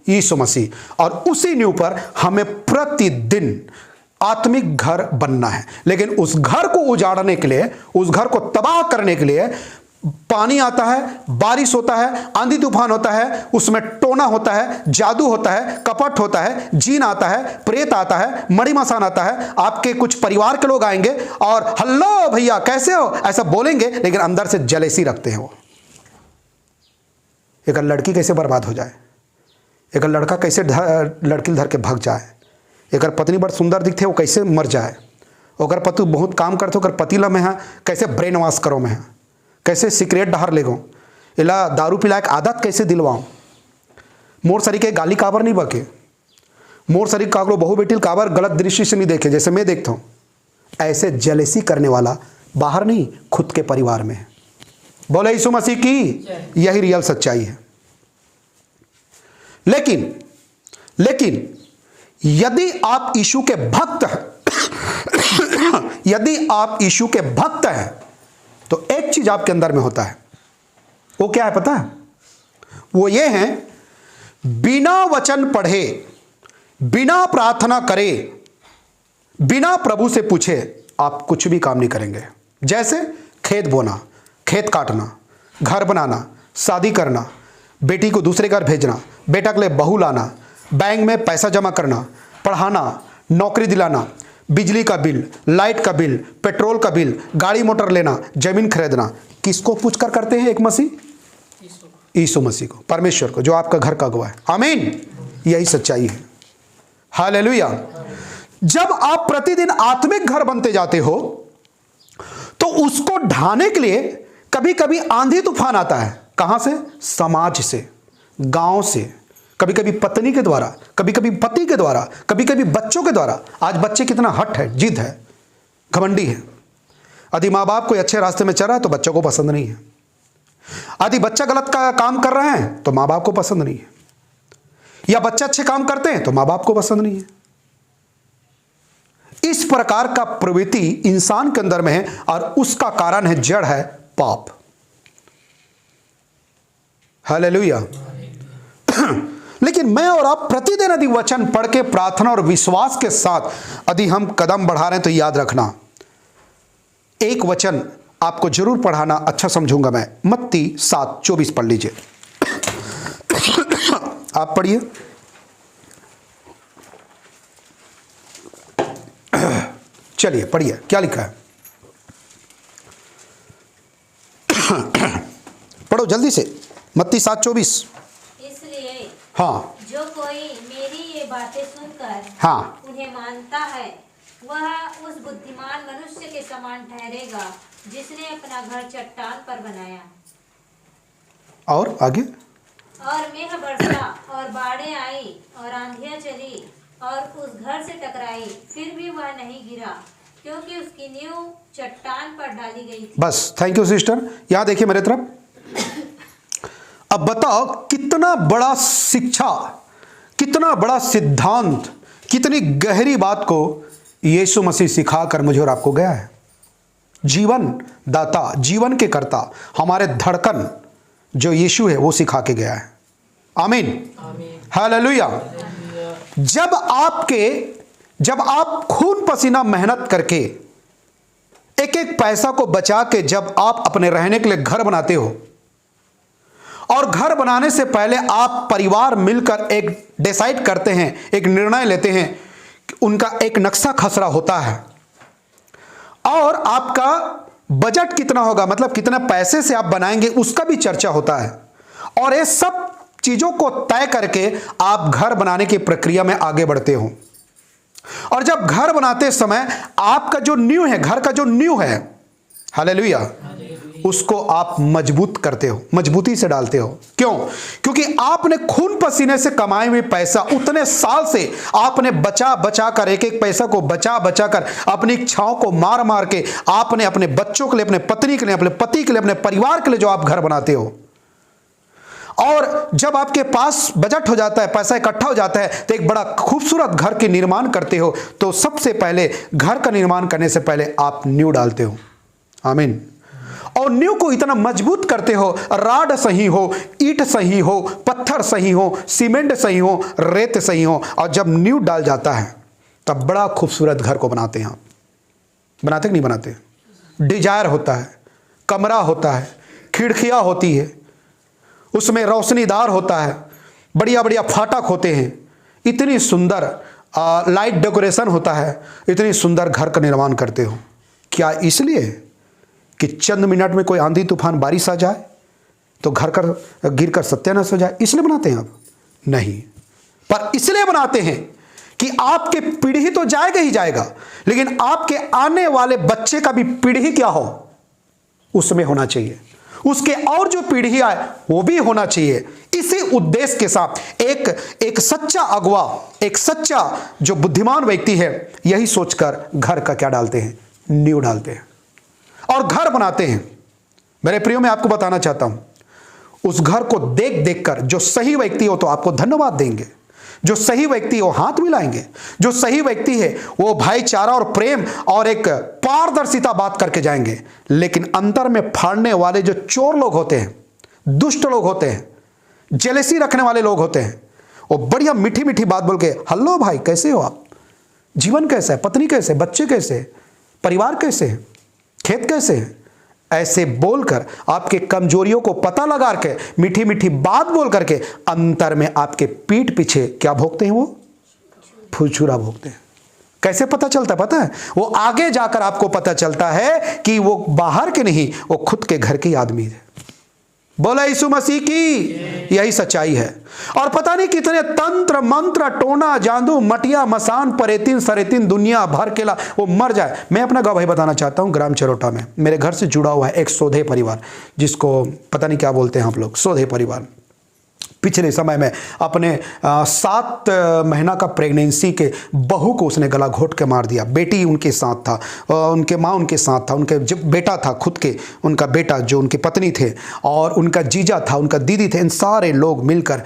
यीशु मसीह। और उसी नींव पर हमें प्रतिदिन आत्मिक घर बनना है। लेकिन उस घर को उजाड़ने के लिए, उस घर को तबाह करने के लिए पानी आता है, बारिश होता है, आंधी तूफान होता है, उसमें टोना होता है, जादू होता है, कपट होता है, जीन आता है, प्रेत आता है, मड़ी मसान आता है। आपके कुछ परिवार के लोग आएंगे और हेलो भैया कैसे हो ऐसा बोलेंगे, लेकिन अंदर से जलेसी रखते हैं वो। एक लड़की कैसे बर्बाद हो जाए, एक लड़का कैसे लड़की धर के भाग जाए, एक पत्नी बड़ सुंदर दिखते वो कैसे मर जाए, अगर पति बहुत काम करते हो, पति ला में है कैसे ब्रेन वॉश करो में है, कैसे सिगरेट डहार ले गो, इला दारू पिला के आदत कैसे दिलवाऊँ, मोर शरीर के गाली काबर नहीं बके, मोर शरीर कागलो बहु बेटिल काबर गलत दृष्टि से नहीं देखे जैसे मैं देखता हूँ। ऐसे जलेसी करने वाला बाहर नहीं खुद के परिवार में है। बोले यीशु मसीह की, यही रियल सच्चाई है। लेकिन यदि आप यीशु के भक्त हैं यदि आप यीशु के भक्त हैं तो एक चीज आपके अंदर में होता है, वो क्या है पता है? वो ये है, बिना वचन पढ़े, बिना प्रार्थना करे, बिना प्रभु से पूछे आप कुछ भी काम नहीं करेंगे। जैसे खेत बोना, खेत काटना, घर बनाना, शादी करना, बेटी को दूसरे घर भेजना, बेटा के लिए बहू लाना, बैंक में पैसा जमा करना, पढ़ाना, नौकरी दिलाना, बिजली का बिल, लाइट का बिल, पेट्रोल का बिल, गाड़ी मोटर लेना, जमीन खरीदना, किसको पूछकर करते हैं? एक मसीह, यीशु मसीह को, परमेश्वर को, जो आपका घर का गवाह है। आमीन, यही सच्चाई है। हालेलुया। जब आप प्रतिदिन आत्मिक घर बनते जाते हो तो उसको ढाने के लिए कभी कभी आंधी तूफान आता है। कहां से? समाज से, गांव से, कभी कभी पत्नी के द्वारा, कभी कभी पति के द्वारा, कभी कभी बच्चों के द्वारा। आज बच्चे कितना हट है, जिद है, घमंडी है। यदि माँ बाप कोई अच्छे रास्ते में चल रहा है तो बच्चों को पसंद नहीं है, यदि बच्चा गलत का काम कर रहे हैं तो माँ बाप को पसंद नहीं है, या बच्चा अच्छे काम करते हैं तो माँ बाप को पसंद नहीं है। इस प्रकार का प्रवृत्ति इंसान के अंदर में है और उसका कारण है, जड़ है पाप। हालेलुया। लेकिन मैं और आप प्रतिदिन यदि वचन पढ़ के प्रार्थना और विश्वास के साथ यदि हम कदम बढ़ा रहे हैं तो याद रखना, एक वचन आपको जरूर पढ़ाना अच्छा समझूंगा मैं। मत्ती 7:24 पढ़ लीजिए। आप पढ़िए। चलिए पढ़िए, क्या लिखा है? पढ़ो जल्दी से। मत्ती 7:24। इसलिए हाँ, जो कोई मेरी ये बातें सुनकर हाँ, उन्हें मानता है वह उस बुद्धिमान मनुष्य के समान ठहरेगा जिसने अपना घर चट्टान पर बनाया। और आगे? और मेघ बरसा और बाढ़ें आई और आंधियां चली और उस घर से टकराई, फिर भी वह नहीं गिरा क्योंकि उसकी नींव चट्टान पर डाली गई थी। बस, थैंक यू सिस्टर। यहां देखिए मेरे तरफ। अब बताओ कितना बड़ा शिक्षा, कितना बड़ा सिद्धांत, कितनी गहरी बात को यीशु मसीह सिखाकर मुझे और आपको गया है। जीवन दाता, जीवन के कर्ता, हमारे धड़कन जो यीशु है वो सिखा के गया है। आमीन, हालेलुया। जब आप खून पसीना मेहनत करके एक एक पैसा को बचा के जब आप अपने रहने के लिए घर बनाते हो, और घर बनाने से पहले आप परिवार मिलकर एक डिसाइड करते हैं, एक निर्णय लेते हैं, उनका एक नक्शा खसरा होता है और आपका बजट कितना होगा, मतलब कितना पैसे से आप बनाएंगे उसका भी चर्चा होता है। और ये सब चीजों को तय करके आप घर बनाने की प्रक्रिया में आगे बढ़ते हो। और जब घर बनाते समय आपका जो नींव है, घर का जो नींव है, हालेलुया, उसको आप मजबूत करते हो, मजबूती से डालते हो। क्यों? क्योंकि आपने खून पसीने से कमाए हुए पैसा, उतने साल से आपने बचा बचा कर, एक एक पैसा को बचा बचा कर, अपनी इच्छाओं को मार मार के आपने अपने बच्चों के लिए, अपने पत्नी के लिए, अपने पति के लिए, अपने परिवार के लिए जो आप घर बनाते हो, और जब आपके पास बजट हो जाता है, पैसा इकट्ठा हो जाता है, तो एक बड़ा खूबसूरत घर के निर्माण करते हो, तो सबसे पहले घर का निर्माण करने से पहले आप नींव डालते हो। आमीन। और नींव को इतना मजबूत करते हो, राड सही हो, ईंट सही हो, पत्थर सही हो, सीमेंट सही हो, रेत सही हो, और जब नींव डाल जाता है तब बड़ा खूबसूरत घर को बनाते हैं आप। बनाते कि नहीं बनाते? डिजायर होता है, कमरा होता है, खिड़कियां होती है, उसमें रोशनीदार होता है, बढ़िया बढ़िया फाटक होते हैं, इतनी सुंदर लाइट डेकोरेशन होता है, इतनी सुंदर घर का निर्माण करते हो। क्या इसलिए कि चंद मिनट में कोई आंधी तूफान बारिश आ जाए तो घर कर गिर कर सत्यानाश हो जाए, इसलिए बनाते हैं आप? नहीं, पर इसलिए बनाते हैं कि आपके पीढ़ी तो जाएगा ही जाएगा, लेकिन आपके आने वाले बच्चे का भी पीढ़ी क्या हो उसमें होना चाहिए, उसके और जो पीढ़ी आए वो भी होना चाहिए। इसी उद्देश्य के साथ एक सच्चा अगुवा, एक सच्चा जो बुद्धिमान व्यक्ति है, यही सोचकर घर का क्या डालते हैं? नींव डालते हैं और घर बनाते हैं। मेरे प्रियो, मैं आपको बताना चाहता हूं, उस घर को देख देख कर जो सही व्यक्ति हो तो आपको धन्यवाद देंगे, जो सही व्यक्ति हो हाथ मिलाएंगे, जो सही व्यक्ति है वो भाईचारा और प्रेम और एक पारदर्शिता बात करके जाएंगे। लेकिन अंतर में फाड़ने वाले जो चोर लोग होते हैं, दुष्ट लोग होते हैं, जेलसी रखने वाले लोग होते हैं, वो बढ़िया मीठी मीठी बात बोल के, हेलो भाई कैसे हो आप, जीवन कैसा है, पत्नी कैसे, बच्चे कैसे, परिवार कैसे है, खेत कैसे है, ऐसे बोलकर आपके कमजोरियों को पता लगा के मीठी मीठी बात बोल करके अंतर में आपके पीठ पीछे क्या भोगते हैं? वो फुछुरा भोगते हैं। कैसे पता चलता है पता है? वो आगे जाकर आपको पता चलता है कि वो बाहर के नहीं, वो खुद के घर के आदमी है। बोला यीशु मसीह की, यही सच्चाई है। और पता नहीं कितने तंत्र मंत्र टोना जादू मटिया मसान परेतिन सरेतिन दुनिया भर के ला वो मर जाए। मैं अपना गवाही बताना चाहता हूं, ग्राम चरोटा में मेरे घर से जुड़ा हुआ है एक सोधे परिवार, जिसको पता नहीं क्या बोलते हैं आप लोग, सोधे परिवार। पिछले समय में अपने 7 महीना का प्रेगनेंसी के बहू को उसने गला घोट के मार दिया। बेटी उनके साथ था, उनके माँ उनके साथ था, उनके जब बेटा था खुद के, उनका बेटा जो उनकी पत्नी थे, और उनका जीजा था, उनका दीदी थे, इन सारे लोग मिलकर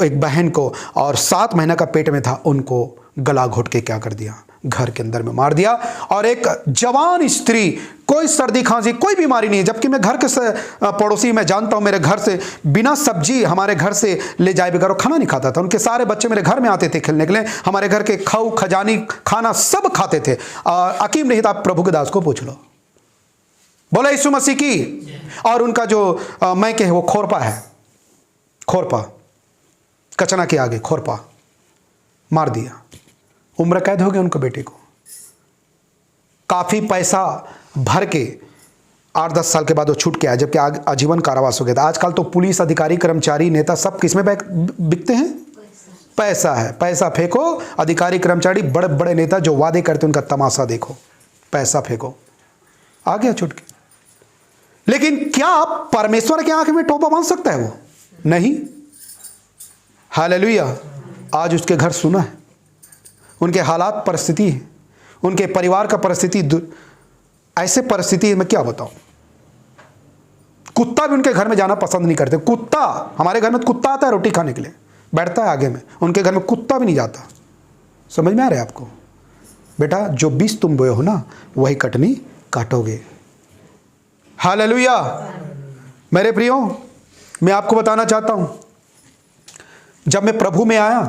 एक बहन को, और 7 महीना का पेट में था, उनको गला घोट के क्या कर दिया? घर के अंदर में मार दिया। और एक जवान स्त्री, कोई सर्दी खांसी कोई बीमारी नहीं है, जबकि मैं घर के पड़ोसी मैं जानता हूं, मेरे घर से बिना सब्जी हमारे घर से ले जाए बगैर खाना नहीं खाता था। उनके सारे बच्चे मेरे घर में आते थे खेलने के लिए, हमारे घर के खाऊ खजानी खाना सब खाते थे। अकीम नहीं था, प्रभु के दास को पूछ लो। बोला यीशु मसीह की। और उनका जो मैं कहे वो खोरपा है, खोरपा कचना के आगे खोरपा मार दिया, उम्र कैद हो गया उनके बेटे को। काफी पैसा भर के 8-10 साल के बाद वो छूट के आया, जबकि आजीवन कारावास हो गया था। आजकल तो पुलिस अधिकारी कर्मचारी नेता सब किसमें बिकते हैं? पैसा है, पैसा फेंको। अधिकारी कर्मचारी बड़े बड़े नेता जो वादे करते उनका तमाशा देखो, पैसा फेंको, आ गया छूट के। लेकिन क्या परमेश्वर के आंख में टोपा बांध सकता है वो? नहीं। हालेलुया। आज उसके घर सुना है, उनके हालात परिस्थिति है, उनके परिवार का परिस्थिति ऐसे परिस्थिति में क्या बताऊं, कुत्ता भी उनके घर में जाना पसंद नहीं करते। कुत्ता, हमारे घर में तो कुत्ता आता है रोटी खाने के लिए, बैठता है आगे में, उनके घर में कुत्ता भी नहीं जाता। समझ में आ रहा है आपको? बेटा जो बीज तुम बोए हो ना वही कटनी काटोगे। हालेलुया। मेरे प्रियो, मैं आपको बताना चाहता हूं, जब मैं प्रभु में आया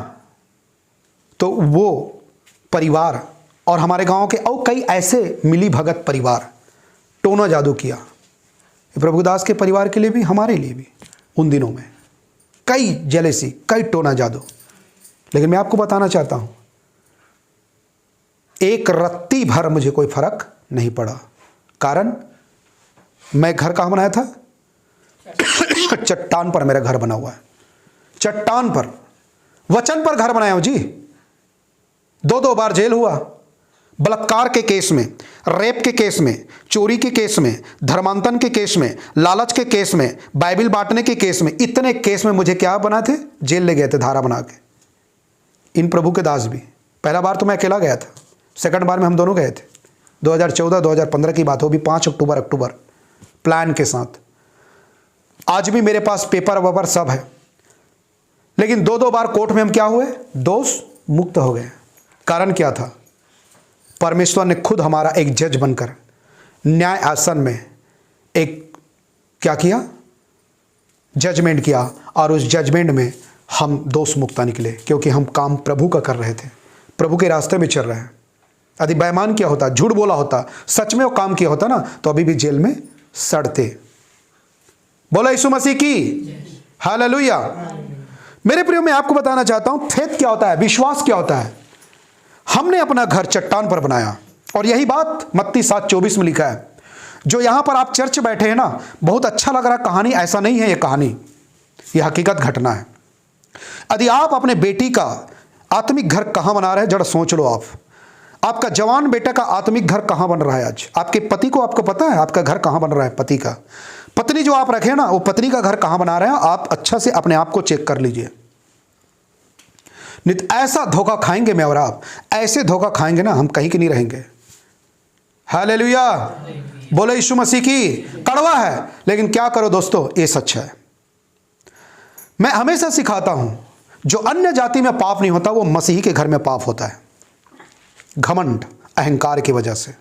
तो वो परिवार और हमारे गांव के और कई ऐसे मिली भगत परिवार टोना जादू किया। प्रभुदास के परिवार के लिए भी, हमारे लिए भी उन दिनों में कई जेलेसी, कई टोना जादू। लेकिन मैं आपको बताना चाहता हूं, एक रत्ती भर मुझे कोई फर्क नहीं पड़ा। कारण मैं घर कहां बनाया था? चट्टान पर मेरा घर बना हुआ है, चट्टान पर, वचन पर घर बनाया हूं जी। 2 बार जेल हुआ, बलात्कार के केस में, रेप के केस में, चोरी के केस में, धर्मांतरण के केस में, लालच के केस में, बाइबल बांटने के केस में, इतने केस में मुझे क्या बनाए थे? जेल ले गए थे धारा बना के। इन प्रभु के दास भी। पहला बार तो मैं अकेला गया था, सेकंड बार में हम दोनों गए थे। 2014-2015 की बात हो, भी 5 अक्टूबर प्लान के साथ। आज भी मेरे पास पेपर वेपर सब है। लेकिन 2 बार कोर्ट में हम क्या हुए? दोष मुक्त हो गए। कारण क्या था? परमेश्वर ने खुद हमारा एक जज बनकर न्याय आसन में एक क्या किया? जजमेंट किया, और उस जजमेंट में हम दोष मुक्त निकले, क्योंकि हम काम प्रभु का कर रहे थे, प्रभु के रास्ते में चल रहे हैं। यदि बेईमान किया होता, झूठ बोला होता, सच में वो काम किया होता ना, तो अभी भी जेल में सड़ते। बोला यीशु मसीह की हालेलुया। मेरे प्रियो, मैं आपको बताना चाहता हूं फेथ क्या होता है, विश्वास क्या होता है। हमने अपना घर चट्टान पर बनाया, और यही बात मत्ती 7:24 में लिखा है। जो यहां पर आप चर्च बैठे हैं ना, बहुत अच्छा लग रहा कहानी, ऐसा नहीं है ये कहानी, ये हकीकत घटना है। यदि आप अपने बेटी का आत्मिक घर कहां बना रहे हैं, जरा सोच लो। आपका जवान बेटा का आत्मिक घर कहां बन रहा है आज? आपके पति को आपको पता है आपका घर कहां बन रहा है? पति का, पत्नी जो आप रखे ना, वो पत्नी का घर कहां बना रहे हैं? आप अच्छा से अपने आप को चेक कर लीजिए। नहीं तो ऐसा धोखा खाएंगे मैं और आप, ऐसे धोखा खाएंगे ना, हम कहीं के नहीं रहेंगे। हालेलुया, बोले यीशु मसीह की। कड़वा है, लेकिन क्या करो दोस्तों, ये सच है। मैं हमेशा सिखाता हूं, जो अन्य जाति में पाप नहीं होता, वो मसीही के घर में पाप होता है। घमंड, अहंकार की वजह से।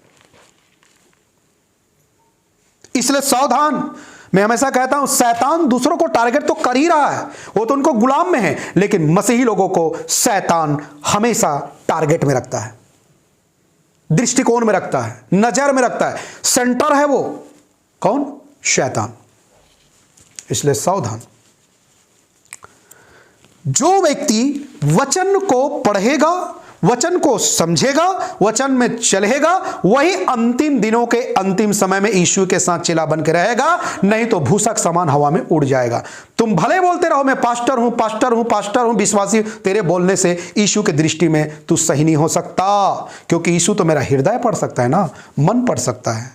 इसलिए सावधान। मैं हमेशा कहता हूं, शैतान दूसरों को टारगेट तो कर ही रहा है, वो तो उनको गुलाम में है, लेकिन मसीही लोगों को शैतान हमेशा टारगेट में रखता है, दृष्टिकोण में रखता है, नजर में रखता है, सेंटर है वो। कौन? शैतान। इसलिए सावधान। जो व्यक्ति वचन को पढ़ेगा, वचन को समझेगा, वचन में चलेगा, वही अंतिम दिनों के अंतिम समय में यीशु के साथ चेला बन के रहेगा, नहीं तो भूसक समान हवा में उड़ जाएगा। तुम भले बोलते रहो मैं पास्टर हूं, पास्टर हूं, पास्टर हूं, विश्वासी, तेरे बोलने से यीशु की दृष्टि में तू सही नहीं हो सकता, क्योंकि यीशु तो मेरा हृदय पढ़ सकता है ना, मन पढ़ सकता है।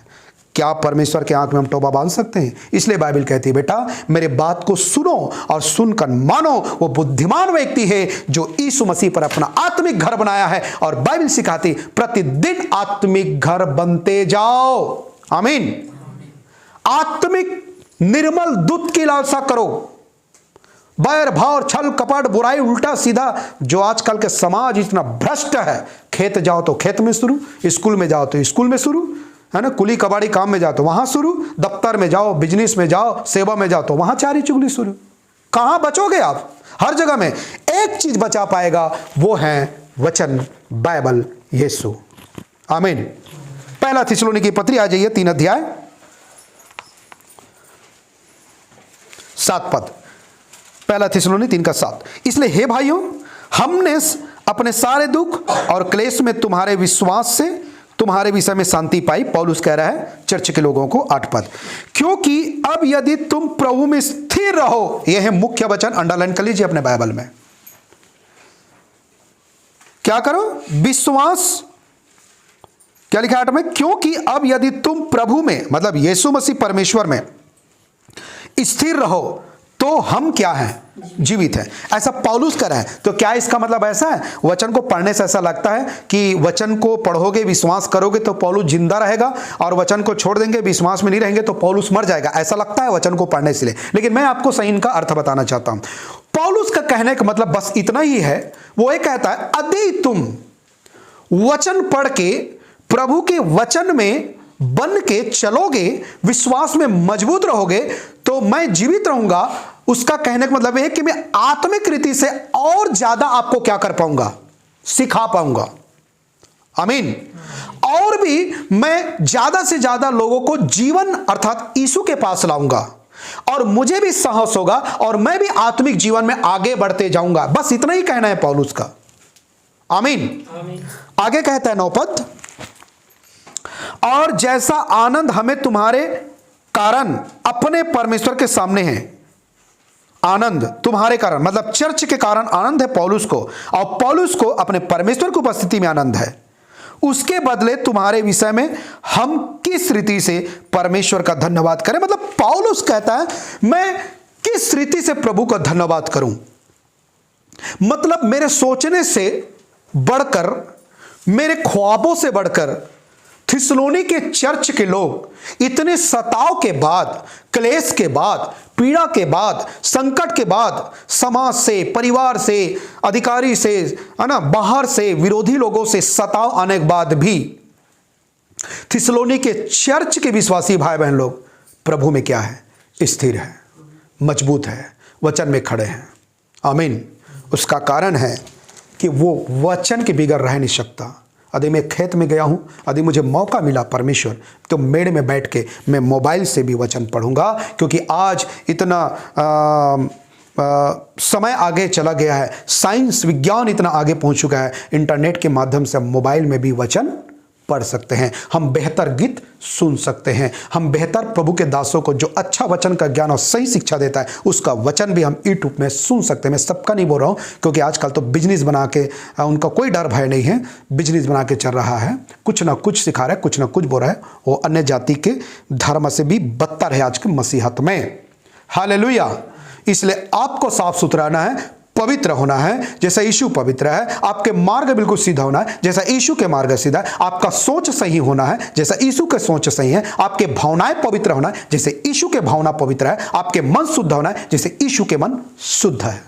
क्या परमेश्वर के आंख में हम टोबा बांध सकते हैं? इसलिए बाइबल कहती है, बेटा मेरे बात को सुनो और सुनकर मानो। वो बुद्धिमान व्यक्ति है जो यीशु मसीह पर अपना आत्मिक घर बनाया है, और बाइबल सिखाती प्रतिदिन आत्मिक घर बनते जाओ। आमीन। आत्मिक निर्मल दूध की लालसा करो। बैर भाव, छल कपट, बुराई, उल्टा सीधा, जो आजकल के समाज इतना भ्रष्ट है। खेत जाओ तो खेत में शुरू, स्कूल में जाओ तो स्कूल में शुरू, है ना, कुली कबाड़ी काम में जाओ तो वहां शुरू, दफ्तर में जाओ, बिजनेस में जाओ, सेवा में जाओ तो वहां चारी चुगली शुरू। कहां बचोगे आप? हर जगह में एक चीज बचा पाएगा, वो है वचन, बाइबल, यीशु। आमीन। पहला थिस्सलुनीकी पत्री, आ जाइए 3 अध्याय 7 पद। पहला थिस्सलुनी 3:7। इसलिए हे भाइयों, हमने अपने सारे दुख और क्लेश में तुम्हारे विश्वास से तुम्हारे विषय में शांति पाई। पौलुस कह रहा है चर्च के लोगों को, 8 पद। क्योंकि अब यदि तुम प्रभु में स्थिर रहो, यह है मुख्य वचन, अंडरलाइन कर लीजिए अपने बाइबल में। क्या करो? विश्वास। क्या लिखा है 8 में? क्योंकि अब यदि तुम प्रभु में, मतलब यीशु मसीह परमेश्वर में स्थिर रहो, तो हम क्या हैं? जीवित है। ऐसा पौलुस कर रहा है। तो क्या इसका मतलब ऐसा है? वचन को पढ़ने से ऐसा लगता है कि वचन को पढ़ोगे, विश्वास करोगे तो पौलुस जिंदा रहेगा, और वचन को छोड़ देंगे, विश्वास में नहीं रहेंगे तो पौलुस मर जाएगा, ऐसा लगता है वचन को पढ़ने से। लेकिन मैं आपको सही इनका अर्थ बताना चाहता हूं। पौलुस का कहने का मतलब बस इतना ही है। वो ये कहता है, यदि तुम वचन पढ़ के प्रभु के वचन में बन के चलोगे, विश्वास में मजबूत रहोगे, तो मैं जीवित रहूंगा। उसका कहने का मतलब है कि मैं आत्मिक रीति से और ज्यादा आपको क्या कर पाऊंगा? सिखा पाऊंगा। आमीन। और भी मैं ज्यादा से ज्यादा लोगों को जीवन अर्थात यीशु के पास लाऊंगा, और मुझे भी साहस होगा, और मैं भी आत्मिक जीवन में आगे बढ़ते जाऊंगा। बस इतना ही कहना है पौलुस का। आमीन। आगे कहता है 9 पद, और जैसा आनंद हमें तुम्हारे कारण अपने परमेश्वर के सामने है, आनंद तुम्हारे कारण मतलब चर्च के कारण आनंद है पौलुस को, और पौलुस को अपने परमेश्वर की उपस्थिति में आनंद है, उसके बदले तुम्हारे विषय में हम किस रीति से परमेश्वर का धन्यवाद करें। मतलब पौलुस कहता है मैं किस रीति से प्रभु का धन्यवाद करूं। मतलब मेरे सोचने से बढ़कर, मेरे ख्वाबों से बढ़कर थिस्सलुनी के चर्च के लोग इतने सताव के बाद, क्लेश के बाद, पीड़ा के बाद, संकट के बाद, समाज से, परिवार से, अधिकारी से, है ना, बाहर से, विरोधी लोगों से सताव आने के बाद भी थिस्सलुनी के चर्च के विश्वासी भाई बहन लोग प्रभु में क्या है? स्थिर है, मजबूत है, वचन में खड़े हैं। आमीन। उसका कारण है कि वो वचन के बिगड़ रह नहीं सकता। यदि मैं खेत में गया हूँ, यदि मुझे मौका मिला परमेश्वर, तो मेड़ में बैठ के मैं मोबाइल से भी वचन पढ़ूंगा, क्योंकि आज इतना समय आगे चला गया है, साइंस विज्ञान इतना आगे पहुंच चुका है, इंटरनेट के माध्यम से हम मोबाइल में भी वचन पढ़ सकते हैं, हम बेहतर गीत सुन सकते हैं, हम बेहतर प्रभु के दासों को जो अच्छा वचन का ज्ञान और सही शिक्षा देता है उसका वचन भी हम यूट्यूब में सुन सकते हैं। मैं सबका नहीं बोल रहा हूँ, क्योंकि आजकल तो बिजनेस बना के उनका कोई डर भय नहीं है, बिजनेस बना के चल रहा है, कुछ ना कुछ सिखा रहा है, कुछ ना कुछ बोल रहा है। वो अन्य जाति के धर्म से भी बदतर है आज के मसीहत में। हालेलुया। इसलिए आपको साफ सुथरा रहना है, पवित्र होना है, जैसा यीशु पवित्र है। आपके मार्ग बिल्कुल सीधा होना है, जैसा यीशु के मार्ग सीधा है। आपका सोच सही होना है, जैसा यीशु के सोच सही है। आपके भावनाएं पवित्र होना है, जैसे यीशु के भावना पवित्र है। आपके मन शुद्ध होना है, जैसे यीशु के मन शुद्ध है।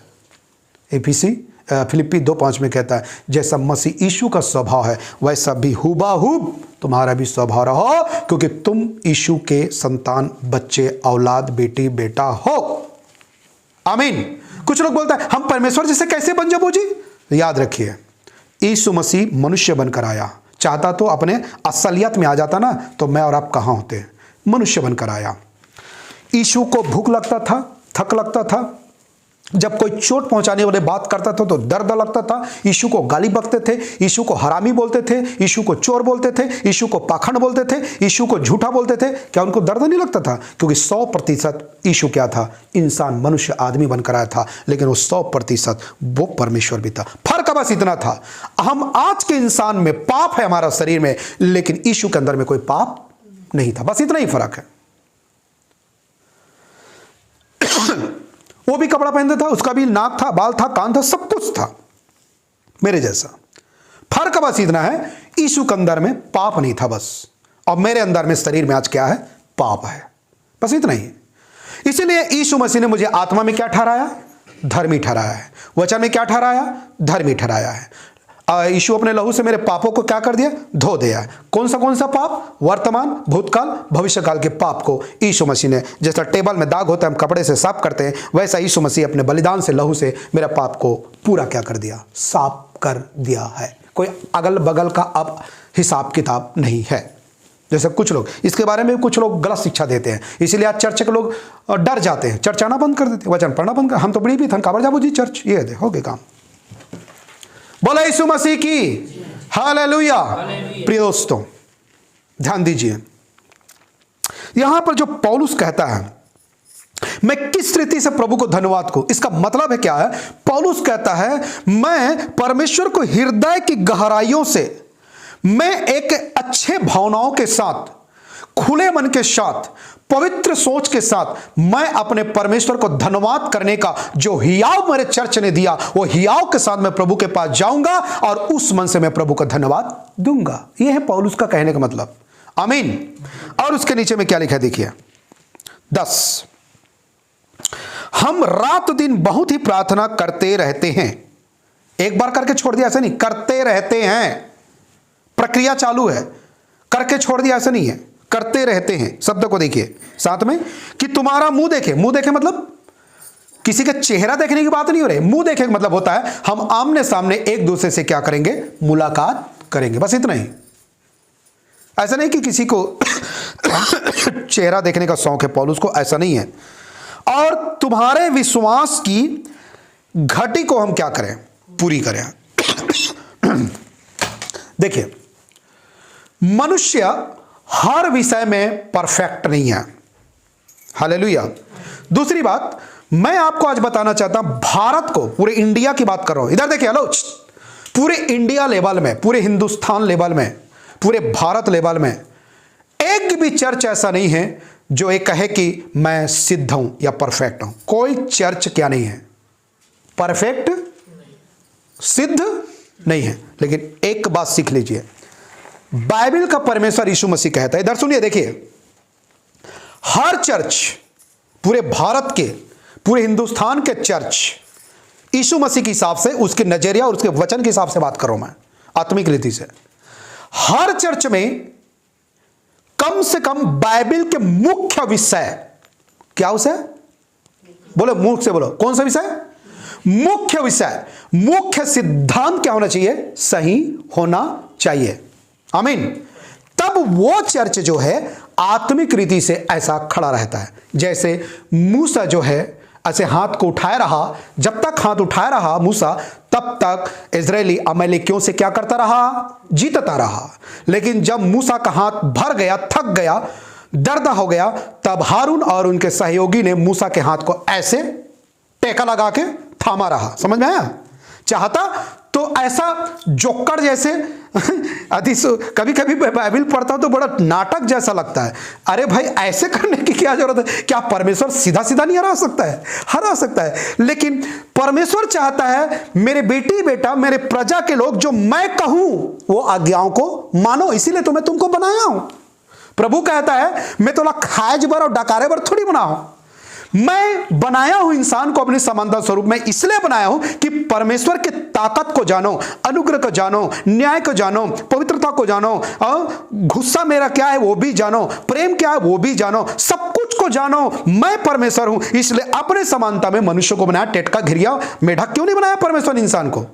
फिलिप्पी 2:5 में कहता है, जैसा मसीह यीशु का स्वभाव है वैसा भी हुबहू तुम्हारा भी स्वभाव रहो, क्योंकि तुम यीशु के संतान, बच्चे, औलाद, बेटी, बेटा हो। आमीन। कुछ लोग बोलते हैं हम परमेश्वर जैसे कैसे बन जाबो जी? याद रखिए, यीशु मसीह मनुष्य बनकर आया। चाहता तो अपने असलियत में आ जाता ना, तो मैं और आप कहां होते? मनुष्य बनकर आया। यीशु को भूख लगता था, थक लगता था, जब कोई चोट पहुंचाने वाले बात करता था तो दर्द लगता था। यीशु को गाली बकते थे, यीशु को हरामी बोलते थे, यीशु को चोर बोलते थे, यीशु को पाखंड बोलते थे, यीशु को झूठा बोलते थे। क्या उनको दर्द नहीं लगता था? क्योंकि 100% यीशु क्या था? इंसान, मनुष्य, आदमी बनकर आया था, लेकिन वो 100% वो परमेश्वर भी था। फर्क बस इतना था, हम आज के इंसान में पाप है हमारा शरीर में, लेकिन यीशु के अंदर में कोई पाप नहीं था। बस इतना ही फर्क है। वो भी कपड़ा पहनता था, उसका भी नाक था, बाल था, कान था, सब कुछ था मेरे जैसा। फर्क बस इतना है, यीशु के अंदर में पाप नहीं था बस, और मेरे अंदर में, शरीर में आज क्या है? पाप है। बस इतना ही। इसीलिए यीशु मसीह ने मुझे आत्मा में क्या ठहराया? धर्मी ठहराया है। वचन में क्या ठहराया? धर्मी ठहराया है। यीशु अपने लहू से मेरे पापों को क्या कर दिया? धो दिया है। कौन सा पाप? वर्तमान, भूतकाल, भविष्यकाल के पाप को यीशु मसीह ने, जैसा टेबल में दाग होता है हम कपड़े से साफ करते हैं, वैसा यीशु मसीह अपने बलिदान से, लहू से मेरा पाप को पूरा क्या कर दिया? साफ कर दिया है। कोई अगल बगल का अब हिसाब किताब नहीं है। जैसे कुछ लोग, इसके बारे में कुछ लोग गलत शिक्षा देते हैं, इसीलिए आज चर्च के लोग डर जाते हैं, चर्च आना बंद कर देते हैं, वचन पढ़ना बंद कर। हम तो बड़ी भी थन काबर जाबो जी चर्च, ये दे हो गए काम। बोला यीशु मसीह की हालेलुया। प्रिय दोस्तों ध्यान दीजिए, यहां पर जो पौलुस कहता है, मैं किस रीति से प्रभु को धन्यवाद को, इसका मतलब है क्या है? पौलुस कहता है, मैं परमेश्वर को हृदय की गहराइयों से, मैं एक अच्छे भावनाओं के साथ, खुले मन के साथ, पवित्र सोच के साथ मैं अपने परमेश्वर को धन्यवाद करने का जो हियाव मेरे चर्च ने दिया, वो हियाव के साथ मैं प्रभु के पास जाऊंगा और उस मन से मैं प्रभु को धन्यवाद दूंगा। यह है पौलुस का कहने का मतलब। आमीन। और उसके नीचे में क्या लिखा है देखिए, 10, हम रात दिन बहुत ही प्रार्थना करते रहते हैं। एक बार करके छोड़ दिया ऐसा नहीं, करते रहते हैं, प्रक्रिया चालू है, करके छोड़ दिया ऐसा नहीं है, करते रहते हैं। शब्द को देखिए साथ में, कि तुम्हारा मुंह देखे। मुंह देखे मतलब किसी का चेहरा देखने की बात नहीं हो रही। मुंह देखे का मतलब होता है हम आमने सामने एक दूसरे से क्या करेंगे? मुलाकात करेंगे। बस इतना ही। ऐसा नहीं कि किसी को चेहरा देखने का शौक है, पौलुस को ऐसा नहीं है। और तुम्हारे विश्वास की घटी को हम क्या करें? पूरी करें। देखिए, मनुष्य हर विषय में परफेक्ट नहीं है। हालेलुया। दूसरी बात, मैं आपको आज बताना चाहता हूं, भारत को, पूरे इंडिया की बात कर रहा हूं। इधर देखिए, हेलो, पूरे इंडिया लेवल में, पूरे हिंदुस्तान लेवल में, पूरे भारत लेवल में एक भी चर्च ऐसा नहीं है जो ये कहे कि मैं सिद्ध हूं या परफेक्ट हूं। कोई चर्च क्या नहीं है? परफेक्ट, सिद्ध नहीं है। लेकिन एक बात सीख लीजिए, बाइबल का परमेश्वर यीशु मसीह कहता है, इधर सुनिए, देखिए, हर चर्च, पूरे भारत के, पूरे हिंदुस्तान के चर्च यीशु मसीह के हिसाब से, उसके नजरिया और उसके वचन के हिसाब से बात कर रहा हूं मैं, आत्मिक रीति से, हर चर्च में कम से कम बाइबल के मुख्य विषय क्या विषय? बोलो मुख से बोलो, कौन सा विषय? मुख्य विषय, मुख्य सिद्धांत क्या होना चाहिए? सही होना चाहिए। आमीन। तब वो चर्च जो है आत्मिक रीति से ऐसा खड़ा रहता है। जैसे मूसा जो है ऐसे हाथ को उठाए रहा, जब तक हाथ उठाए रहा मूसा, तब तक इजरायली अमालेकियों से क्या करता रहा? जीतता रहा। लेकिन जब मूसा का हाथ भर गया, थक गया, दर्द हो गया, तब हारून और उनके सहयोगी ने मूसा के हाथ को ऐसे टेका लगा के थामा रहा। समझ में आया? चाहता तो ऐसा जोकर जैसे कभी कभी बाइबल पढ़ता हूं तो बड़ा नाटक जैसा लगता है। अरे भाई ऐसे करने की क्या जरूरत है? क्या परमेश्वर सीधा सीधा नहीं हरा सकता है? हरा सकता है। लेकिन परमेश्वर चाहता है मेरे बेटी बेटा, मेरे प्रजा के लोग, जो मैं कहूं वो आज्ञाओं को मानो, इसीलिए तो मैं तुमको बनाया हूं। प्रभु कहता है मैं तो खाएज बर और डकारे बर थोड़ी बना हूं, मैं बनाया हूं इंसान को अपने समानता स्वरूप में, इसलिए बनाया हूं कि परमेश्वर की ताकत को जानो, अनुग्रह को जानो, न्याय को जानो, पवित्रता को जानो, गुस्सा मेरा क्या है वो भी जानो, प्रेम क्या है वो भी जानो, सब कुछ को जानो। मैं परमेश्वर हूं, इसलिए अपने समानता में मनुष्य को बनाया। टेटका घिरिया मेढक क्यों नहीं बनाया परमेश्वर इंसान को?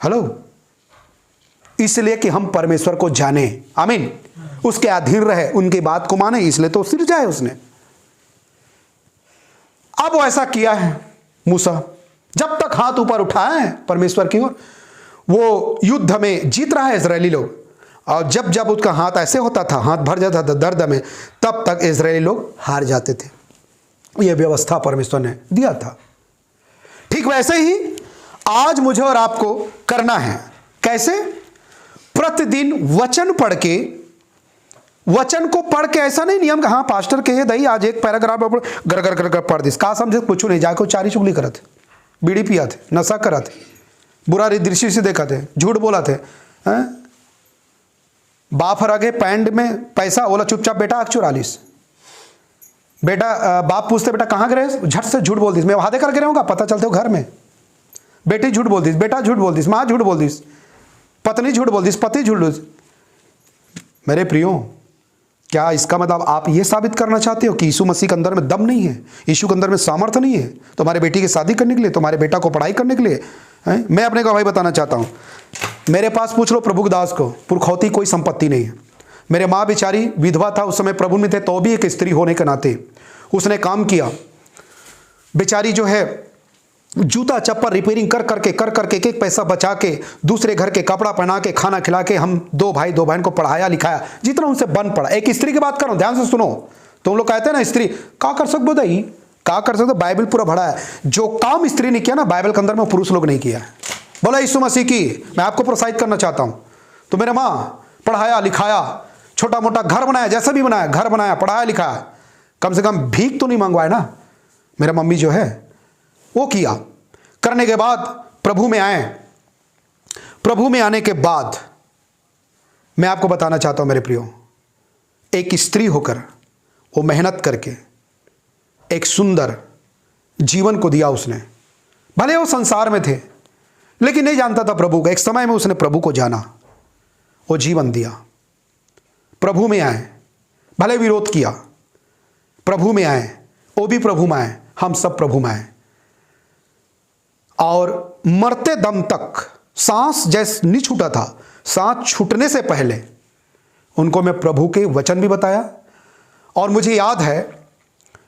हेलो, इसलिए कि हम परमेश्वर को जाने, आमीन, उसके अधीन रहे, उनकी बात को माने, इसलिए तो सिरजा है उसने। अब वो ऐसा किया है मूसा, जब तक हाथ ऊपर उठाया है परमेश्वर की ओर, वो युद्ध में जीत रहा है इजरायली लोग। और जब जब उसका हाथ ऐसे होता था, हाथ भर जाता था दर्द में, तब तक इजरायली लोग हार जाते थे। यह व्यवस्था परमेश्वर ने दिया था। ठीक वैसे ही आज मुझे और आपको करना है। कैसे? प्रतिदिन वचन पढ़ के, वचन को पढ़ के, ऐसा नहीं नियम, हाँ पास्टर कहे दही आज एक पैराग्राफ गर गर गर गर पढ़ दिस, का समझे कुछ नहीं, जाके चारी चुगली करत, बीड़ी पिया थे, नशा करा थे, बुरा दृष्टि से देखा थे, झूठ बोला थे, बाप हरागे पैंड में पैसा बोला, चुपचाप बेटा आग चुरा लिस, बेटा बाप पूछते बेटा कहाँ गए, झट से झूठ बोल दिस, मैं वादे करके रहूँगा, पता चलते हो घर में, बेटी झूठ बोल दिस, बेटा झूठ बोल दिस, माँ झूठ बोल दिस, पत्नी झूठ बोल दिस, पति झूठ बोल दिस। मेरे प्रियो, क्या इसका मतलब आप ये साबित करना चाहते हो कि यीशु मसीह के अंदर में दम नहीं है, यीशु के अंदर में सामर्थ्य नहीं है तुम्हारे बेटी की शादी करने के लिए, तुम्हारे बेटा को पढ़ाई करने के लिए? मैं अपने गवाही बताना चाहता हूँ। मेरे पास पूछ लो प्रभु दास को, पुरखौती कोई संपत्ति नहीं है। मेरे माँ बेचारी विधवा था, उस समय प्रभु में थे, तो भी एक स्त्री होने के नाते उसने काम किया। बेचारी जो है जूता चप्पल रिपेयरिंग कर करके एक पैसा बचा के, दूसरे घर के कपड़ा पहना के, खाना खिला के, हम दो भाई दो बहन को पढ़ाया लिखाया जितना उनसे बन पड़ा। एक स्त्री की बात करो, ध्यान से सुनो। तुम लोग कहते हैं ना स्त्री का कर सकते हो, दही का कर सकते, बाइबल पूरा भरा है। जो काम स्त्री ने किया ना बाइबल के अंदर में, पुरुष लोग नहीं किया। बोला यीशु मसीह की मैं आपको प्रोत्साहित करना चाहता हूं। तो मेरे माँ पढ़ाया लिखाया, छोटा मोटा घर बनाया, जैसा भी बनाया, घर बनाया, पढ़ाया लिखाया, कम से कम भीख तो नहीं मंगवाया ना। मेरा मम्मी जो है वो किया। करने के बाद प्रभु में आए। प्रभु में आने के बाद मैं आपको बताना चाहता हूं मेरे प्रियो, एक स्त्री होकर वो मेहनत करके एक सुंदर जीवन को दिया उसने। भले वो संसार में थे लेकिन नहीं जानता था प्रभु को। एक समय में उसने प्रभु को जाना, वो जीवन दिया। प्रभु में आए, भले विरोध किया, प्रभु में आए, वो भी प्रभु में आए, हम सब प्रभु में आए। और मरते दम तक सांस जैसे नहीं छूटा था, सांस छूटने से पहले उनको मैं प्रभु के वचन भी बताया। और मुझे याद है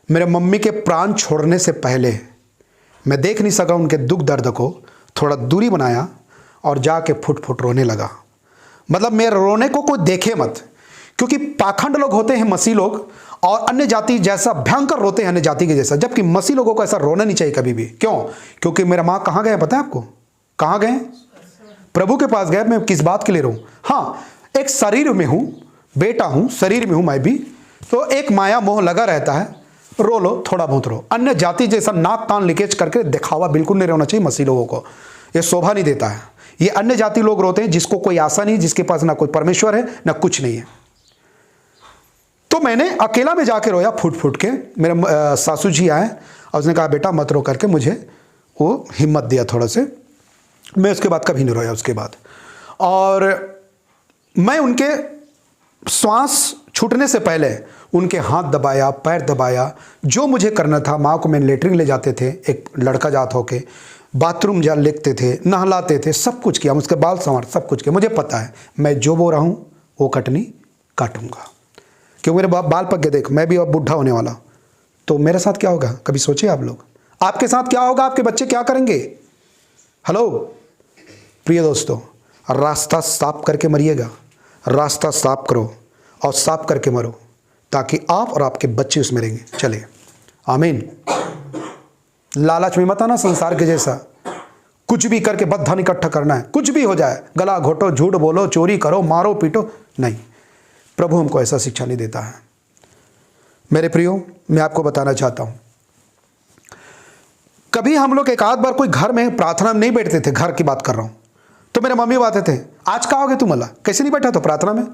मेरे मम्मी के प्राण छोड़ने से पहले मैं देख नहीं सका उनके दुख दर्द को, थोड़ा दूरी बनाया और जाके फुट फुट रोने लगा। मतलब मेरे रोने को कोई देखे मत, क्योंकि पाखंड लोग होते हैं मसीह लोग, और अन्य जाति जैसा भयंकर रोते हैं अन्य जाति के जैसा, जबकि मसीह लोगों को ऐसा रोना नहीं चाहिए कभी भी। क्यों? क्योंकि मेरा माँ कहाँ गए पता है आपको? कहाँ गए? प्रभु के पास गए। मैं किस बात के लिए रहूं? हाँ, एक शरीर में हूं, बेटा हूं, शरीर में हूं मैं भी, तो एक माया मोह लगा रहता है। रो लो, थोड़ा बहुत रो। अन्य जाति जैसा नाक कान लीकेज करके दिखावा बिल्कुल नहीं रहना चाहिए मसीह लोगों को, ये शोभा नहीं देता है। ये अन्य जाति लोग रोते हैं जिसको कोई आशा नहीं, जिसके पास ना कोई परमेश्वर है ना कुछ नहीं है। तो मैंने अकेला में जाके रोया फुट फुट के। मेरे सासू जी आए और उसने कहा बेटा मत रो करके, मुझे वो हिम्मत दिया थोड़ा से। मैं उसके बाद कभी नहीं रोया उसके बाद। और मैं उनके श्वास छूटने से पहले उनके हाथ दबाया, पैर दबाया, जो मुझे करना था। माँ को मैं लेटरिन ले जाते थे, एक लड़का जात होके, बाथरूम जा लिखते थे, नहलाते थे, सब कुछ किया, उसके बाल संवार, सब कुछ किया। मुझे पता है मैं जो बो रहा हूँ वो कटनी काटूंगा, क्योंकि मेरे बाल पक गए। देख, मैं भी अब बुढ़ा होने वाला, तो मेरे साथ क्या होगा कभी सोचे आप लोग? आपके साथ क्या होगा? आपके बच्चे क्या करेंगे? हेलो प्रिय दोस्तों, रास्ता साफ करके मरिएगा, रास्ता साफ करो और साफ करके मरो, ताकि आप और आपके बच्चे उसमें रहेंगे। चले, आमीन। लालच में मत आना संसार के जैसा, कुछ भी करके बद धन इकट्ठा करना है, कुछ भी हो जाए, गला घोटो, झूठ बोलो, चोरी करो, मारो पीटो, नहीं, प्रभु हमको ऐसा शिक्षा नहीं देता है। मेरे प्रियो, मैं आपको बताना चाहता हूं, कभी हम लोग एक आध बार कोई घर में प्रार्थना में नहीं बैठते थे, घर की बात कर रहा हूं, तो मेरे मम्मी बातें थे, आज कहा होगे तुम अल्लाह कैसे नहीं बैठा तो प्रार्थना में,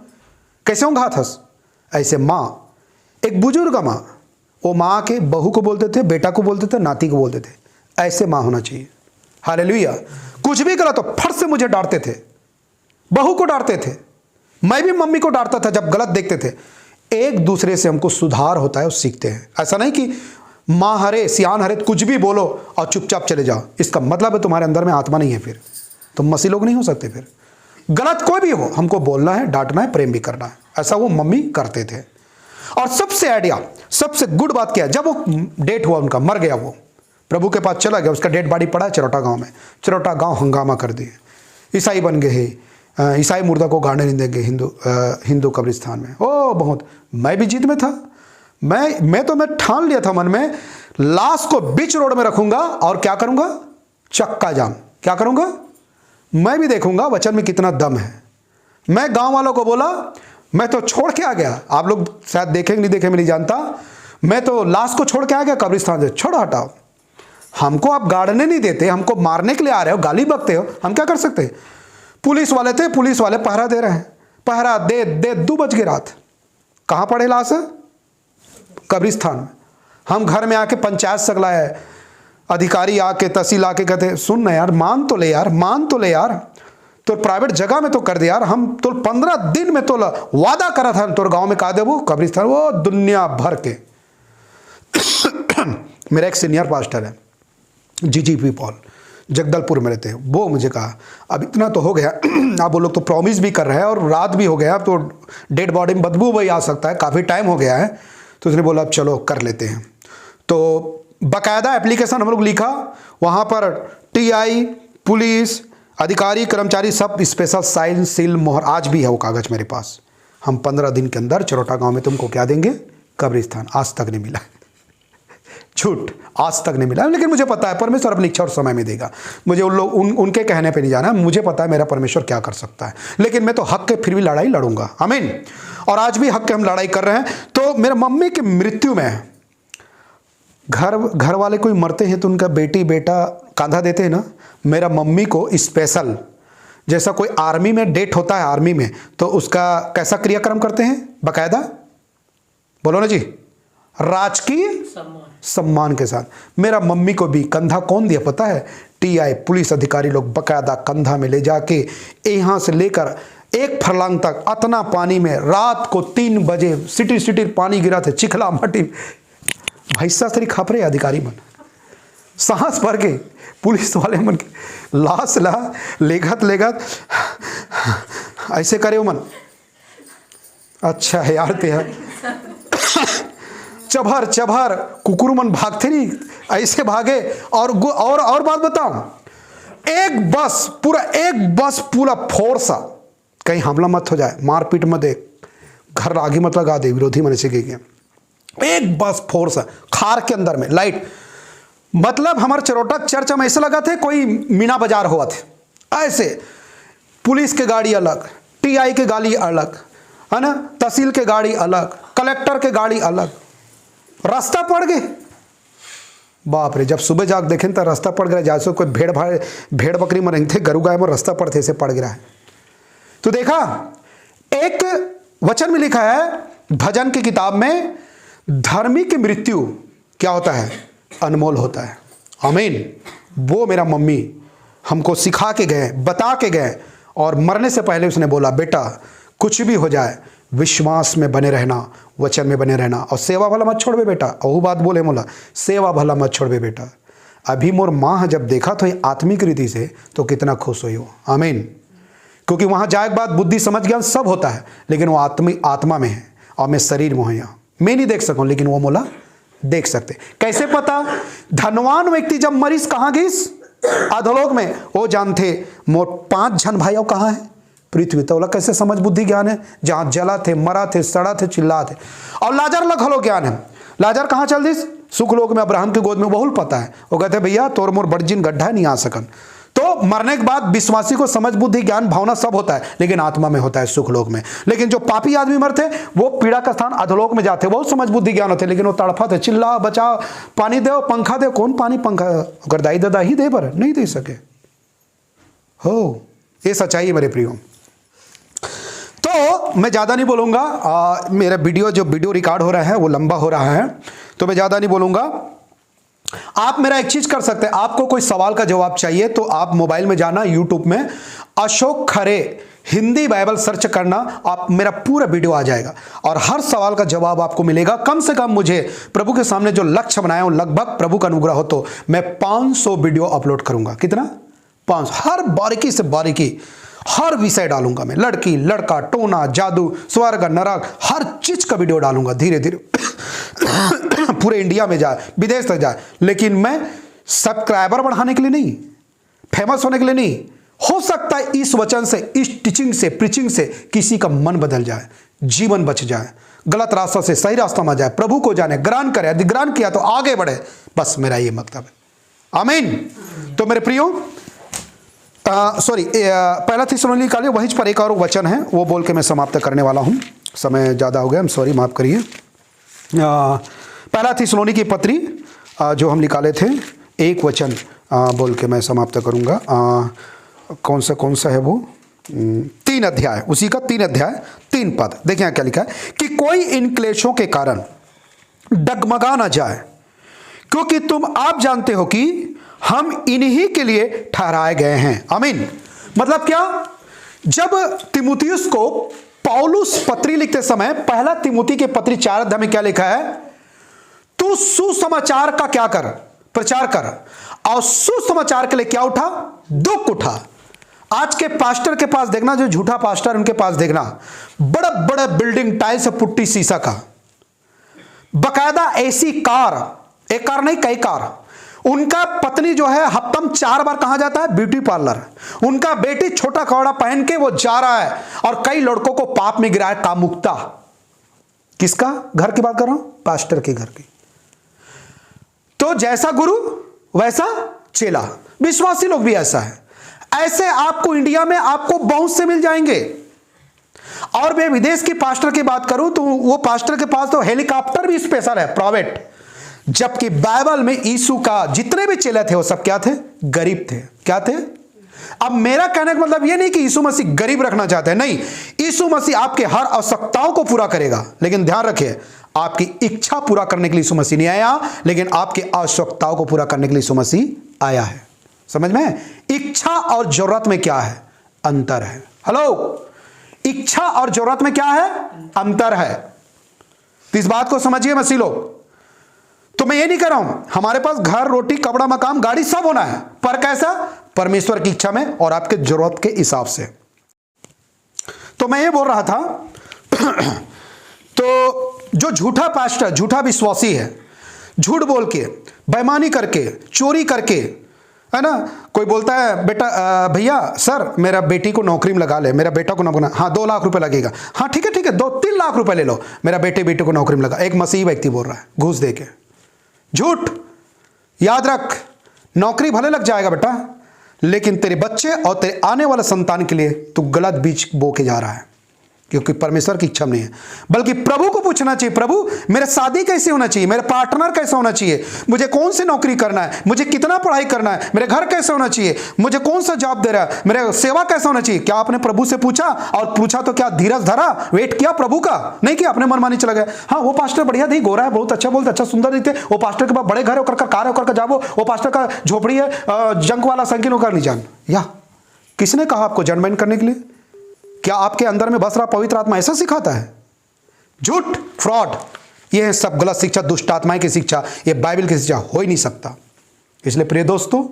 कैसे होंगे हाथ हंस? ऐसे माँ, एक बुजुर्ग माँ, वो माँ के बहू को बोलते थे, बेटा को बोलते थे, नाती को बोलते थे, ऐसे माँ होना चाहिए। हालेलुया। कुछ भी करा तो फट से मुझे डांटते थे, बहू को डांटते थे, मैं भी मम्मी को डांटता था जब गलत देखते थे। एक दूसरे से हमको सुधार होता है और सीखते हैं। ऐसा नहीं कि माँ हरे सियान हरे कुछ भी बोलो और चुपचाप चले जाओ, इसका मतलब है तुम्हारे अंदर में आत्मा नहीं है, फिर तुम मसीह लोग नहीं हो सकते। फिर गलत कोई भी हो, हमको बोलना है, डांटना है, प्रेम भी करना है। ऐसा वो मम्मी करते थे। और सबसे आइडिया, सबसे गुड बात क्या है, जब वो डेट हुआ उनका, मर गया, वो प्रभु के पास चला गया, उसका डेड बॉडी पड़ा है चिरौटा गांव में। चिरौटा गांव हंगामा कर दिए, ईसाई बन गए हैं, ईसाई मुर्दा को गाड़ने नहीं देंगे हिंदू कब्रिस्तान में। ओ बहुत, मैं भी जीत में था, मैं ठान लिया था मन में, लाश को बीच रोड में रखूंगा और क्या करूंगा, चक्का जाम। क्या करूंगा? मैं भी देखूंगा वचन में कितना दम है। मैं गांव वालों को बोला, मैं तो छोड़ के आ गया, आप लोग शायद देखेंगे नहीं देखे मैं नहीं जानता, मैं तो लाश को छोड़ के आ गया कब्रिस्तान से। छोड़ो, हटाओ, हमको आप गाड़ने नहीं देते, हमको मारने के लिए आ रहे हो, गाली बकते हो, हम क्या कर सकते? पुलिस वाले थे, पुलिस वाले पहरा दे रहे हैं, पहरा दे 2 बज गए रात। कहाँ पड़े लाश? कब्रिस्तान में। हम घर में आके पंचायत सगलाए, अधिकारी आके, तहसील आके कहते सुन ना यार, मान तो ले यार, मान तो ले यार, तो प्राइवेट जगह में तो कर दे यार, हम तो 15 दिन में तो वादा करा था तो गांव में कहा दे वो कब्रिस्तान, वो दुनिया भर के। मेरा एक सीनियर पास्टर है, जीजीपी पॉल, जगदलपुर में रहते हैं, वो मुझे कहा अब इतना तो हो गया, आप वो लोग तो प्रॉमिस भी कर रहे हैं और रात भी हो गया, अब तो डेड बॉडी में बदबू भी आ सकता है, काफ़ी टाइम हो गया है, तो उसने बोला अब चलो कर लेते हैं। तो बाकायदा एप्लीकेशन हम लोग लिखा, वहाँ पर टीआई, पुलिस, अधिकारी, कर्मचारी सब स्पेशल साइन, सील, मोहर, आज भी है वो कागज़ मेरे पास। हम 15 दिन के अंदर चिरौटा गांव में तुमको क्या देंगे? कब्रिस्तान। आज तक नहीं मिला, झूठ, आज तक नहीं मिला, लेकिन मुझे पता है परमेश्वर अपनी इच्छा और समय में देगा। मुझे उन लोग उनके कहने पे नहीं जाना, मुझे पता है मेरा परमेश्वर क्या कर सकता है, लेकिन मैं तो हक के फिर भी लड़ाई लड़ूंगा। आमीन। और आज भी हक के हम लड़ाई कर रहे हैं। तो मेरे मम्मी की मृत्यु में घर वाले कोई मरते हैं तो उनका बेटी बेटा कंधा देते हैं ना, मेरा मम्मी को स्पेशल, जैसा कोई आर्मी में डेट होता है आर्मी में, तो उसका कैसा क्रियाक्रम करते हैं बाकायदा, बोलो ना जी, राजकीय सम्मान के साथ। मेरा मम्मी को भी कंधा कौन दिया पता है? टीआई, पुलिस अधिकारी लोग बाकायदा कंधा में ले जाके यहाँ से लेकर 1 फरलांग तक अतना पानी में, रात को 3 बजे सिटी पानी गिरा थे, चिखला मट्टी, भैंसा सरी खापरे अधिकारी मन, सांस भर के पुलिस वाले मन के लाश ला लेगत ऐसे करे मन, अच्छा है यार ते चभर कुकुर मन भागते नहीं, ऐसे भागे। और बात बताऊं, एक बस पूरा फोर्सा, कहीं हमला मत हो जाए, मारपीट मत दे, घर आगे मत लगा दे विरोधी मनुष्य के, एक बस फोर्स खार के अंदर में लाइट, मतलब हमारे चिरौटा चर्च में ऐसे लगा थे कोई मीना बाजार हुआ थे, ऐसे पुलिस के गाड़ी अलग, टीआई के गाड़ी अलग, है ना, तहसील के गाड़ी अलग, कलेक्टर के गाड़ी अलग, रास्ता पड़ गए। बाप रे, जब सुबह जाग देखें तो रास्ता पड़ गया, जैसे कोई भेड़ बकरी मरेंगे थे, गरु गाय में रास्ता पड़ते ऐसे पड़ गिरा है। तो देखा, एक वचन में लिखा है भजन की किताब में, धर्मी की मृत्यु क्या होता है? अनमोल होता है। आमीन। वो मेरा मम्मी हमको सिखा के गए, बता के गए, और मरने से पहले उसने बोला बेटा कुछ भी हो जाए विश्वास में बने रहना, वचन में बने रहना, और सेवा भला मत छोड़बे बेटा। और वो बात बोले मोला, सेवा भला मत छोड़बे बेटा। अभी मोर माँ जब देखा तो ये आत्मिक रीति से तो कितना खुश हुई हो। आमीन। क्योंकि वहाँ जाए के बाद बुद्धि समझ ज्ञान सब होता है, लेकिन वो आत्मा में है और मैं शरीर में हूँ। यहाँ मैं नहीं देख सकूँ, लेकिन वो मोला देख सकते। कैसे पता? धनवान व्यक्ति जब मरीज कहाँ गईस? अधोलोक में। वो जानते मोर 5 जन भाई कहाँ है? पृथ्वी। तो बोला कैसे समझ बुद्धि ज्ञान है? जहाँ जला थे, मरा थे, सड़ा थे, चिल्ला थे। और लाजर लखलो ज्ञान है। लाजर कहाँ चल दिस? सुखलोक में, अब्राहम की गोद में। बहुल पता है। वो कहते भैया तोर मोर बड़जिन गड्ढा नहीं आ सकन। तो मरने के बाद विश्वासी को समझ बुद्धि ज्ञान भावना सब होता है, लेकिन आत्मा में होता है, सुखलोक में। लेकिन जो पापी आदमी मरते वो पीड़ा का स्थान अधोलोक में जाते, बहुत समझ बुद्धि ज्ञान होते, लेकिन वो तड़फत है, चिल्ला बचा, पानी दे, पंखा दे। कौन पानी पंखा? अगर दाई दादा ही दे पर नहीं दे सके हो। ये सच्चाई है मेरे प्रियो। तो मैं ज़्यादा नहीं बोलूँगा। मेरा वीडियो रिकॉर्ड हो रहा है वो लंबा हो रहा है, तो मैं ज़्यादा नहीं बोलूँगा। आप मेरा एक चीज़ कर सकते हैं, आपको कोई सवाल का जवाब चाहिए तो आप मोबाइल में जाना, यूट्यूब में अशोक खरे हिंदी बाइबल सर्च करना, आप मेरा पूरा वीडियो आ जाएगा और हर सवाल का जवाब आपको मिलेगा। कम से कम मुझे प्रभु के सामने जो लक्ष्य बनाया हूँ, लगभग प्रभु का अनुग्रह हो तो मैं 500 वीडियो अपलोड करूँगा। कितना? 500। हर बारीकी से बारीकी, हर विषय डालूंगा मैं। लड़की लड़का, टोना, जादू, स्वर्ग नरक, हर चीज का वीडियो डालूंगा धीरे धीरे। पूरे इंडिया में जाए, विदेश तक जाए। लेकिन मैं सब्सक्राइबर बढ़ाने के लिए नहीं, फेमस होने के लिए नहीं। हो सकता है इस वचन से, इस टीचिंग से, प्रीचिंग से किसी का मन बदल जाए, जीवन बच जाए, गलत रास्ता से सही रास्ता में जाए, प्रभु को जाने, ग्रहण करे। यदि ग्रहण किया तो आगे बढ़े। बस मेरा ये मतलब है। आमीन। तो मेरे प्रियो, पहला थिस्सलुनीकी निकालिए, वहीं पर एक और वचन है, वो बोल के मैं समाप्त करने वाला हूँ। समय ज़्यादा हो गया, सॉरी, माफ़ करिए। पहला थिस्सलुनीकी की पत्री जो हम निकाले थे, एक वचन बोल के मैं समाप्त करूँगा। कौन सा है वो? 3 अध्याय, उसी का 3 अध्याय 3 पद। देखिए क्या लिखा है कि कोई इन क्लेशों के कारण डगमगा ना जाए, क्योंकि आप जानते हो कि हम इन्हीं के लिए ठहराए गए हैं। आमीन। मतलब क्या? जब तिमुथियुस को पौलुस पत्री लिखते समय, पहला तिमुथी के पत्री 4 अध्याय में क्या लिखा है? तू सुसमाचार का क्या कर? प्रचार कर। और सुसमाचार के लिए क्या उठा? दुख उठा। आज के पास्टर के पास देखना, जो झूठा पास्टर, उनके पास देखना, बड़ा बड़ा बिल्डिंग, टाइल्स, पुट्टी, शीशा का, बकायदा ऐसी कार, एक कार नहीं कई कार। उनका पत्नी जो है हफ्ता में 4 बार कहां जाता है? Beauty parlour. उनका बेटी छोटा कपड़ा पहन के वो जा रहा है और कई लड़कों को पाप में गिराया, कामुकता। किसका घर की बात कर रहा हूं? पास्टर के घर की। तो जैसा गुरु वैसा चेला। विश्वासी लोग भी ऐसा है। ऐसे आपको इंडिया में आपको बहुत से मिल जाएंगे। और मैं विदेश के पास्टर की बात करूं तो वो पास्टर के पास तो हेलीकॉप्टर भी स्पेशल है, प्राइवेट। जबकि बाइबल में यीशु का जितने भी चेले थे वो सब क्या थे? गरीब थे। क्या थे? अब मेरा कहने का मतलब ये नहीं कि यीशु मसीह गरीब रखना चाहते हैं, नहीं। यीशु मसीह आपके हर आवश्यकताओं को पूरा करेगा, लेकिन ध्यान रखिए, आपकी इच्छा पूरा करने के लिए यीशु मसीह नहीं आया, लेकिन आपकी आवश्यकताओं को पूरा करने के लिए यीशु मसीह आया है। समझ में? इच्छा और जरूरत में क्या है? अंतर है। हेलो, इच्छा और जरूरत में क्या है? अंतर है। तो इस बात को समझिए मसीह लोग। तो मैं ये नहीं कह रहा हूं हमारे पास घर, रोटी, कपड़ा, मकान, गाड़ी सब होना है, पर कैसा? परमेश्वर की इच्छा में और आपके जरूरत के हिसाब से। तो मैं ये बोल रहा था तो जो झूठा पास्टर, झूठा विश्वासी है, झूठ बोल के, बेईमानी करके, चोरी करके, है ना, कोई बोलता है बेटा भैया सर मेरा बेटी को नौकरी में लगा ले, मेरा बेटा को नौकरी, हाँ 2 लाख रुपए लगेगा, हाँ ठीक है 2-3 लाख रुपए ले लो, मेरा बेटी को नौकरी में लगा। एक मसीही व्यक्ति बोल रहा है घूस दे के। झूठ। याद रख, नौकरी भले लग जाएगा बेटा, लेकिन तेरे बच्चे और तेरे आने वाले संतान के लिए तू गलत बीज बो के जा रहा है, क्योंकि परमेश्वर की इच्छा नहीं है। बल्कि प्रभु को पूछना चाहिए, प्रभु मेरा शादी कैसे होना चाहिए, मेरा पार्टनर कैसा होना चाहिए, मुझे कौन सी नौकरी करना है, मुझे कितना पढ़ाई करना है, मेरे घर कैसे होना चाहिए, मुझे कौन सा जॉब दे रहा है, मेरा सेवा कैसा होना चाहिए। क्या आपने प्रभु से पूछा? और पूछा तो क्या धीरज धरा, वेट किया प्रभु का? नहीं किया, अपने मनमानी चला गया। हाँ वो पास्टर बढ़िया थी, गोरा है, बहुत अच्छा बोलते, अच्छा सुंदर दिखते, वो पास्टर के पास बड़े घर होकर कार होकर जाओ, वो पास्टर का झोपड़ी है, जंक वाला साइकिल होकर नहीं जान। या किसने कहा आपको जन्मन करने के लिए? क्या आपके अंदर में बस रहा पवित्र आत्मा ऐसा सिखाता है? झूठ, फ्रॉड, ये है सब गलत शिक्षा, दुष्ट आत्माएं की शिक्षा, ये बाइबल की शिक्षा हो ही नहीं सकता। इसलिए प्रिय दोस्तों,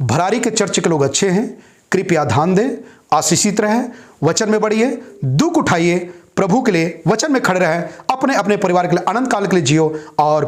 भरारी के चर्च के लोग अच्छे हैं, कृपया ध्यान दें, आशीषित रहें, वचन में बढ़िए, दुख उठाइए, प्रभु के लिए वचन में खड़े रहें, अपने अपने परिवार के लिए अनंत काल के लिए जियो और